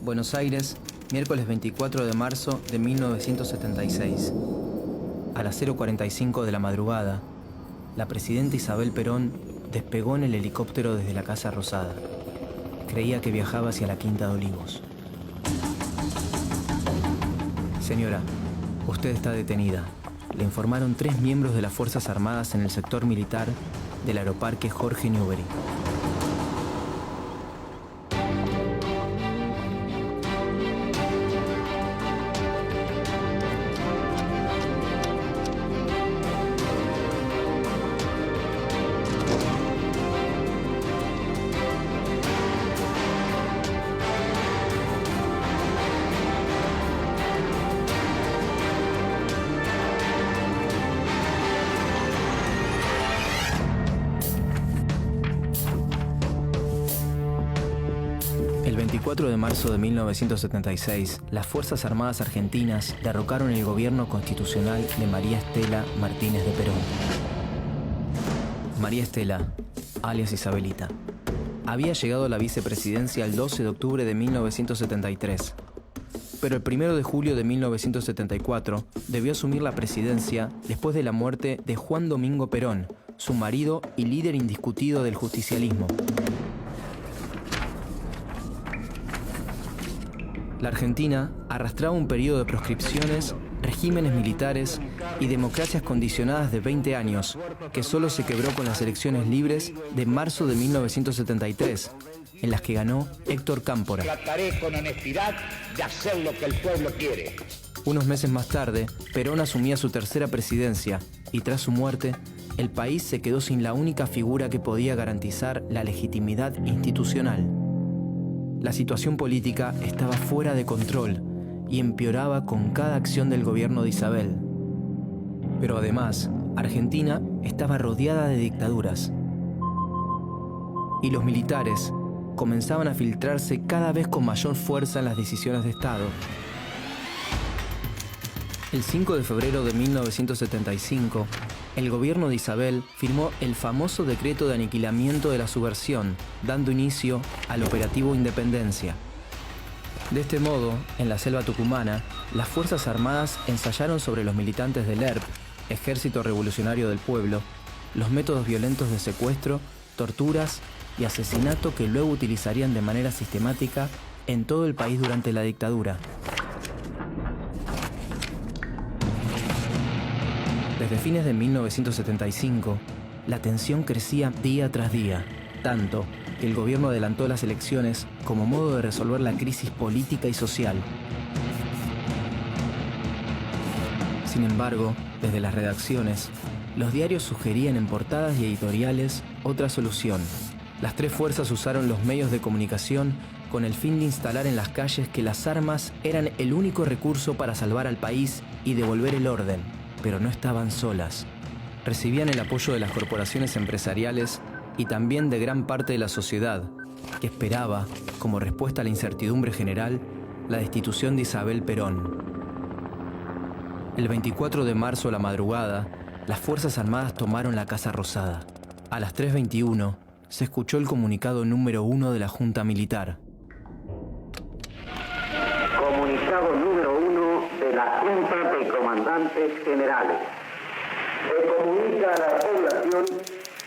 Buenos Aires, miércoles 24 de marzo de 1976. A las 0:45 de la madrugada, la presidenta Isabel Perón despegó en el helicóptero desde la Casa Rosada. Creía que viajaba hacia la Quinta de Olivos. Señora, usted está detenida. Le informaron 3 miembros de las Fuerzas Armadas en el sector militar del Aeroparque Jorge Newbery. El 24 de marzo de 1976, las Fuerzas Armadas argentinas derrocaron el gobierno constitucional de María Estela Martínez de Perón. María Estela, alias Isabelita, había llegado a la vicepresidencia el 12 de octubre de 1973, pero el 1 de julio de 1974 debió asumir la presidencia después de la muerte de Juan Domingo Perón, su marido y líder indiscutido del justicialismo. La Argentina arrastraba un periodo de proscripciones, regímenes militares y democracias condicionadas de 20 años, que solo se quebró con las elecciones libres de marzo de 1973, en las que ganó Héctor Cámpora. Trataré con honestidad de hacer lo que el pueblo quiere. Unos meses más tarde, Perón asumía su tercera presidencia y tras su muerte, el país se quedó sin la única figura que podía garantizar la legitimidad institucional. La situación política estaba fuera de control y empeoraba con cada acción del gobierno de Isabel. Pero además, Argentina estaba rodeada de dictaduras. Y los militares comenzaban a filtrarse cada vez con mayor fuerza en las decisiones de Estado. El 5 de febrero de 1975, el gobierno de Isabel firmó el famoso decreto de aniquilamiento de la subversión, dando inicio al operativo Independencia. De este modo, en la selva tucumana, las Fuerzas Armadas ensayaron sobre los militantes del ERP, Ejército Revolucionario del Pueblo, los métodos violentos de secuestro, torturas y asesinato que luego utilizarían de manera sistemática en todo el país durante la dictadura. Desde fines de 1975, la tensión crecía día tras día, tanto que el gobierno adelantó las elecciones como modo de resolver la crisis política y social. Sin embargo, desde las redacciones, los diarios sugerían en portadas y editoriales otra solución. Las 3 fuerzas usaron los medios de comunicación con el fin de instalar en las calles que las armas eran el único recurso para salvar al país y devolver el orden. Pero no estaban solas. Recibían el apoyo de las corporaciones empresariales y también de gran parte de la sociedad, que esperaba, como respuesta a la incertidumbre general, la destitución de Isabel Perón. El 24 de marzo a la madrugada, las Fuerzas Armadas tomaron la Casa Rosada. A las 3:21 se escuchó el comunicado número 1 de la Junta Militar. Comunicado número 1 de la Junta de Comandantes Generales. Se comunica a la población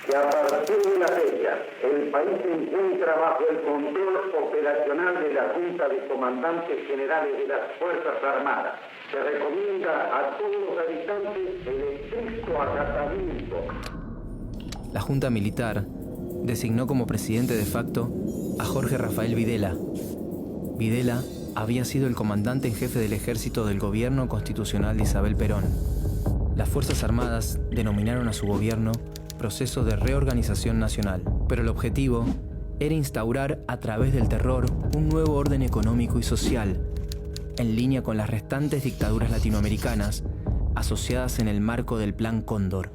que a partir de la fecha el país se encuentra bajo el control operacional de la Junta de Comandantes Generales de las Fuerzas Armadas. Se recomienda a todos los habitantes el estricto acatamiento. La Junta Militar designó como presidente de facto a Jorge Rafael Videla. Videla había sido el comandante en jefe del ejército del gobierno constitucional de Isabel Perón. Las Fuerzas Armadas denominaron a su gobierno Proceso de Reorganización Nacional, pero el objetivo era instaurar a través del terror un nuevo orden económico y social, en línea con las restantes dictaduras latinoamericanas asociadas en el marco del Plan Cóndor.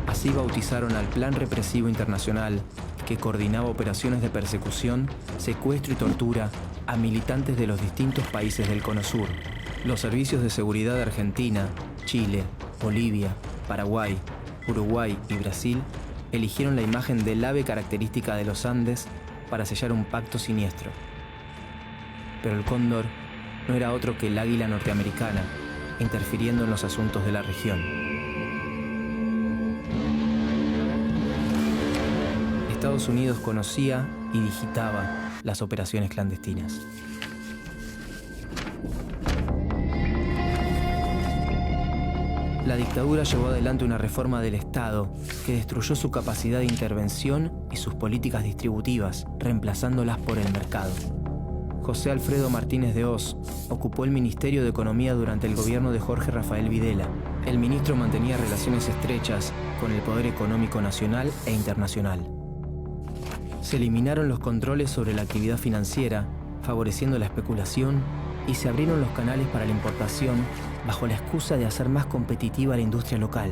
Así bautizaron al Plan Represivo Internacional, que coordinaba operaciones de persecución, secuestro y tortura a militantes de los distintos países del Cono Sur. Los servicios de seguridad de Argentina, Chile, Bolivia, Paraguay, Uruguay y Brasil eligieron la imagen del ave característica de los Andes para sellar un pacto siniestro. Pero el cóndor no era otro que el águila norteamericana, interfiriendo en los asuntos de la región. Estados Unidos conocía y digitaba las operaciones clandestinas. La dictadura llevó adelante una reforma del Estado que destruyó su capacidad de intervención y sus políticas distributivas, reemplazándolas por el mercado. José Alfredo Martínez de Hoz ocupó el Ministerio de Economía durante el gobierno de Jorge Rafael Videla. El ministro mantenía relaciones estrechas con el poder económico nacional e internacional. Se eliminaron los controles sobre la actividad financiera, favoreciendo la especulación, y se abrieron los canales para la importación bajo la excusa de hacer más competitiva la industria local.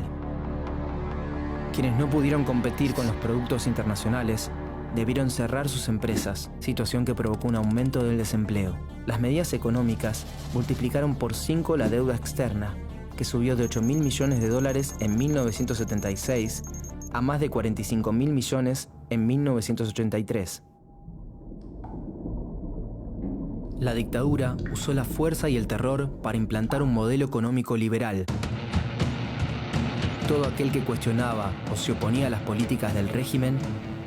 Quienes no pudieron competir con los productos internacionales debieron cerrar sus empresas, situación que provocó un aumento del desempleo. Las medidas económicas multiplicaron por 5 la deuda externa, que subió de $8.000 millones en 1976 a más de $45.000 millones en 1983. La dictadura usó la fuerza y el terror para implantar un modelo económico liberal. Todo aquel que cuestionaba o se oponía a las políticas del régimen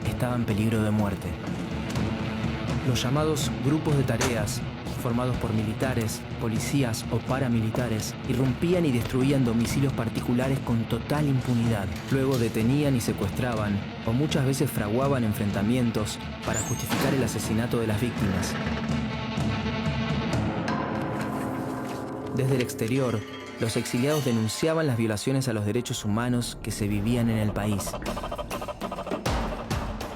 estaba en peligro de muerte. Los llamados grupos de tareas, formados por militares, policías o paramilitares, irrumpían y destruían domicilios particulares con total impunidad. Luego detenían y secuestraban, o muchas veces fraguaban enfrentamientos para justificar el asesinato de las víctimas. Desde el exterior, los exiliados denunciaban las violaciones a los derechos humanos que se vivían en el país.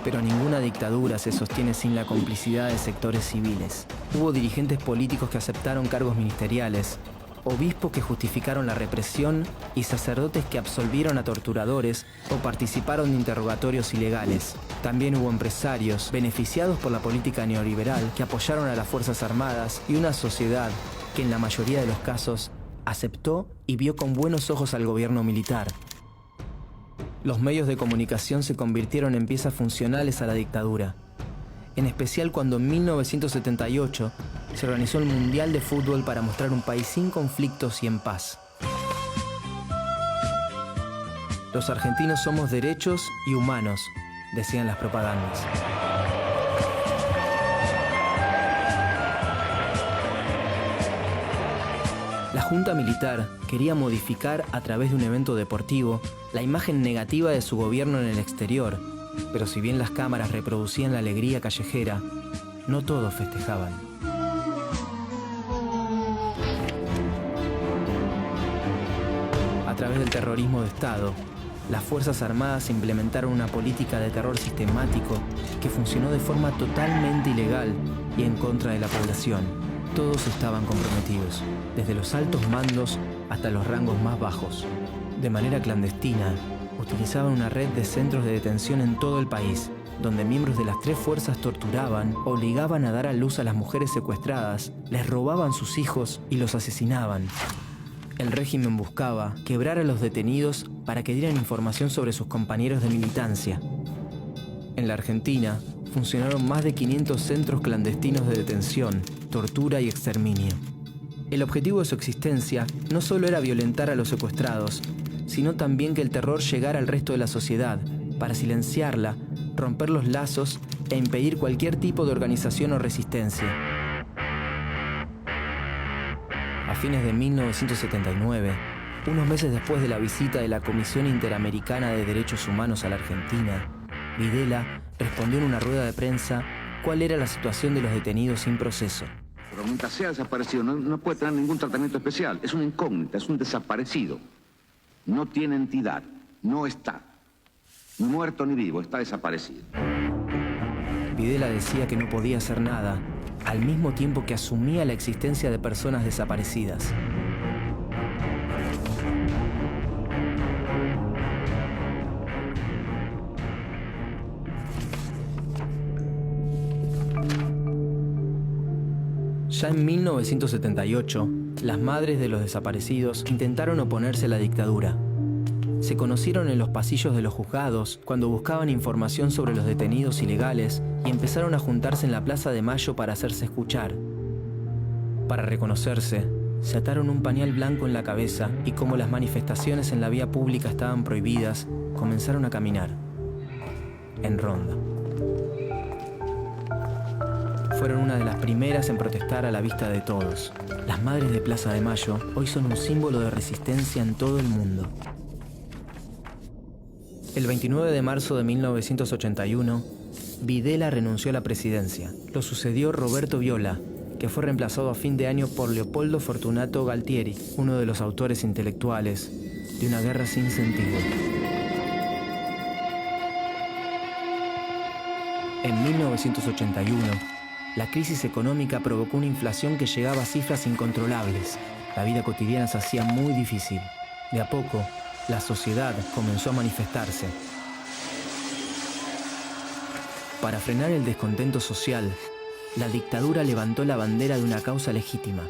Pero ninguna dictadura se sostiene sin la complicidad de sectores civiles. Hubo dirigentes políticos que aceptaron cargos ministeriales, obispos que justificaron la represión y sacerdotes que absolvieron a torturadores o participaron de interrogatorios ilegales. También hubo empresarios beneficiados por la política neoliberal que apoyaron a las Fuerzas Armadas y una sociedad que en la mayoría de los casos aceptó y vio con buenos ojos al gobierno militar. Los medios de comunicación se convirtieron en piezas funcionales a la dictadura, en especial cuando en 1978 se organizó el Mundial de Fútbol para mostrar un país sin conflictos y en paz. Los argentinos somos derechos y humanos, decían las propagandas. La Junta Militar quería modificar a través de un evento deportivo la imagen negativa de su gobierno en el exterior, pero si bien las cámaras reproducían la alegría callejera, no todos festejaban. A través del terrorismo de Estado, las Fuerzas Armadas implementaron una política de terror sistemático que funcionó de forma totalmente ilegal y en contra de la población. Todos estaban comprometidos, desde los altos mandos hasta los rangos más bajos. De manera clandestina, utilizaban una red de centros de detención en todo el país, donde miembros de las 3 fuerzas torturaban, obligaban a dar a luz a las mujeres secuestradas, les robaban sus hijos y los asesinaban. El régimen buscaba quebrar a los detenidos para que dieran información sobre sus compañeros de militancia. En la Argentina, funcionaron más de 500 centros clandestinos de detención, tortura y exterminio. El objetivo de su existencia no solo era violentar a los secuestrados, sino también que el terror llegara al resto de la sociedad, para silenciarla, romper los lazos e impedir cualquier tipo de organización o resistencia. A fines de 1979, unos meses después de la visita de la Comisión Interamericana de Derechos Humanos a la Argentina, Videla respondió en una rueda de prensa cuál era la situación de los detenidos sin proceso. Pero mientras sea desaparecido, no puede tener ningún tratamiento especial. Es una incógnita, es un desaparecido. No tiene entidad, no está. Ni muerto ni vivo, está desaparecido. Videla decía que no podía hacer nada, al mismo tiempo que asumía la existencia de personas desaparecidas. Ya en 1978, las madres de los desaparecidos intentaron oponerse a la dictadura. Se conocieron en los pasillos de los juzgados cuando buscaban información sobre los detenidos ilegales y empezaron a juntarse en la Plaza de Mayo para hacerse escuchar. Para reconocerse, se ataron un pañal blanco en la cabeza y como las manifestaciones en la vía pública estaban prohibidas, comenzaron a caminar en ronda. Fueron una de las primeras en protestar a la vista de todos. Las madres de Plaza de Mayo hoy son un símbolo de resistencia en todo el mundo. El 29 de marzo de 1981, Videla renunció a la presidencia. Lo sucedió Roberto Viola, que fue reemplazado a fin de año por Leopoldo Fortunato Galtieri, uno de los autores intelectuales de Una guerra sin sentido. En 1981, la crisis económica provocó una inflación que llegaba a cifras incontrolables. La vida cotidiana se hacía muy difícil. De a poco, la sociedad comenzó a manifestarse. Para frenar el descontento social, la dictadura levantó la bandera de una causa legítima.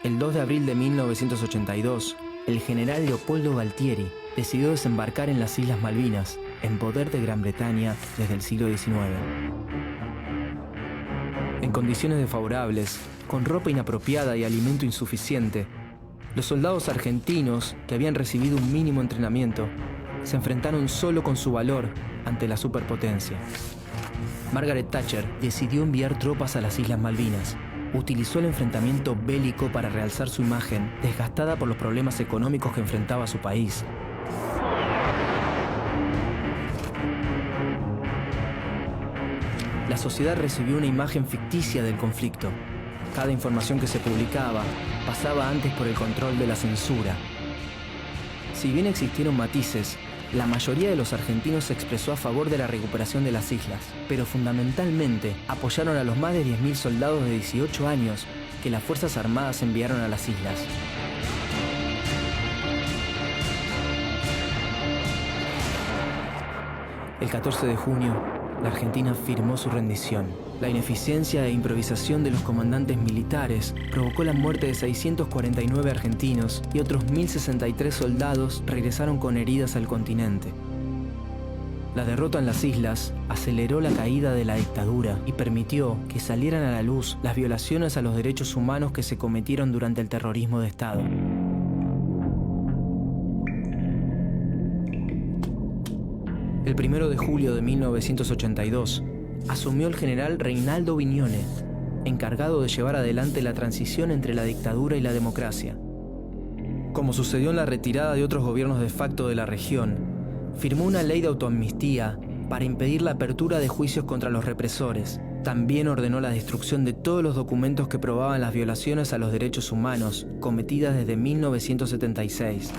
El 2 de abril de 1982, el general Leopoldo Galtieri decidió desembarcar en las Islas Malvinas, en poder de Gran Bretaña desde el siglo XIX. En condiciones desfavorables, con ropa inapropiada y alimento insuficiente, los soldados argentinos, que habían recibido un mínimo entrenamiento, se enfrentaron solo con su valor ante la superpotencia. Margaret Thatcher decidió enviar tropas a las Islas Malvinas. Utilizó el enfrentamiento bélico para realzar su imagen, desgastada por los problemas económicos que enfrentaba su país. La sociedad recibió una imagen ficticia del conflicto. Cada información que se publicaba pasaba antes por el control de la censura. Si bien existieron matices, la mayoría de los argentinos se expresó a favor de la recuperación de las islas, pero fundamentalmente apoyaron a los más de 10.000 soldados de 18 años que las Fuerzas Armadas enviaron a las islas. El 14 de junio, la Argentina firmó su rendición. La ineficiencia e improvisación de los comandantes militares provocó la muerte de 649 argentinos y otros 1.063 soldados regresaron con heridas al continente. La derrota en las islas aceleró la caída de la dictadura y permitió que salieran a la luz las violaciones a los derechos humanos que se cometieron durante el terrorismo de Estado. El 1 de julio de 1982, asumió el general Reinaldo Vignone, encargado de llevar adelante la transición entre la dictadura y la democracia. Como sucedió en la retirada de otros gobiernos de facto de la región, firmó una ley de autoamnistía para impedir la apertura de juicios contra los represores. También ordenó la destrucción de todos los documentos que probaban las violaciones a los derechos humanos cometidas desde 1976.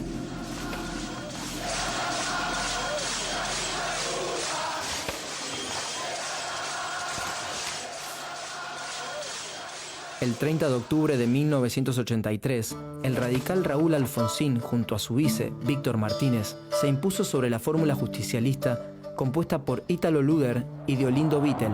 El 30 de octubre de 1983, el radical Raúl Alfonsín, junto a su vice, Víctor Martínez, se impuso sobre la fórmula justicialista compuesta por Ítalo Luder y Deolindo Vittel.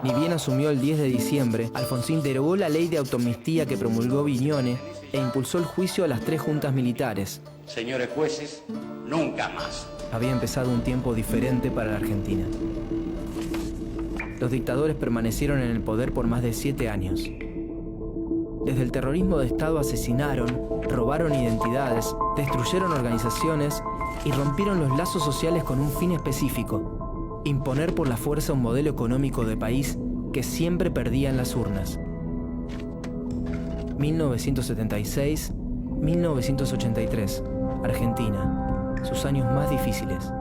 Ni bien asumió el 10 de diciembre, Alfonsín derogó la ley de autoamnistía que promulgó Vignone e impulsó el juicio a las 3 juntas militares. Señores jueces, nunca más. Había empezado un tiempo diferente para la Argentina. Los dictadores permanecieron en el poder por más de 7 años. Desde el terrorismo de Estado asesinaron, robaron identidades, destruyeron organizaciones y rompieron los lazos sociales con un fin específico: imponer por la fuerza un modelo económico de país que siempre perdía en las urnas. 1976-1983, Argentina, sus años más difíciles.